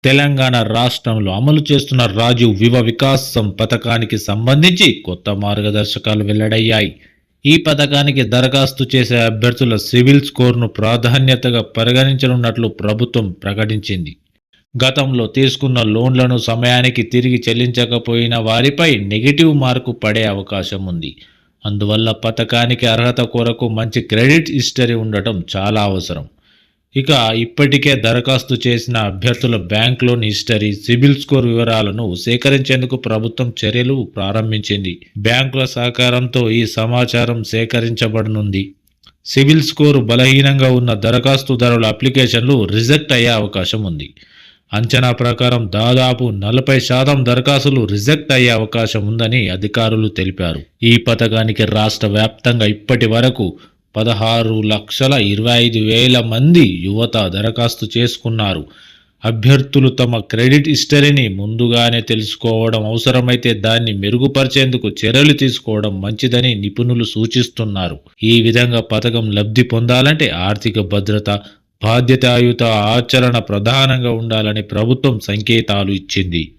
తెలంగాణ రాష్ట్రంలో అమలు చేస్తున్న రాజీవ్ యువ వికాసం పథకానికి సంబంధించి కొత్త మార్గదర్శకాలు వెల్లడయ్యాయి. ఈ పథకానికి దరఖాస్తు చేసే అభ్యర్థుల సివిల్ స్కోర్ను ప్రాధాన్యతగా పరిగణించనున్నట్లు ప్రభుత్వం ప్రకటించింది. గతంలో తీసుకున్న లోన్లను సమయానికి తిరిగి చెల్లించకపోయిన వారిపై నెగిటివ్ మార్కు పడే అవకాశం ఉంది. అందువల్ల పథకానికి అర్హత కొరకు మంచి క్రెడిట్ హిస్టరీ ఉండటం చాలా అవసరం. ఇక ఇప్పటికే దరఖాస్తు చేసిన అభ్యర్థుల bank loan history, CIBIL score వివరాలను సేకరించేందుకు ప్రభుత్వం చర్యలు ప్రారంభించింది. బ్యాంకుల సహకారంతో ఈ సమాచారం సేకరించబడనుంది. సిబిల్ స్కోరు బలహీనంగా ఉన్న దరఖాస్తుదారుల అప్లికేషన్లు రిజెక్ట్ అయ్యే అవకాశం ఉంది. అంచనా ప్రకారం దాదాపు 40% దరఖాస్తులు రిజెక్ట్ అయ్యే అవకాశం ఉందని అధికారులు తెలిపారు. ఈ పథకానికి రాష్ట్ర వ్యాప్తంగా ఇప్పటి వరకు 16,25,000 మంది యువత దరఖాస్తు చేసుకున్నారు. అభ్యర్థులు తమ క్రెడిట్ హిస్టరీని ముందుగానే తెలుసుకోవడం, అవసరమైతే దాన్ని మెరుగుపరిచేందుకు చర్యలు తీసుకోవడం మంచిదని నిపుణులు సూచిస్తున్నారు. ఈ విధంగా పథకం లబ్ధి పొందాలంటే ఆర్థిక భద్రత, బాధ్యతాయుత ఆచరణ ప్రధానంగా ఉండాలని ప్రభుత్వం సంకేతాలు ఇచ్చింది.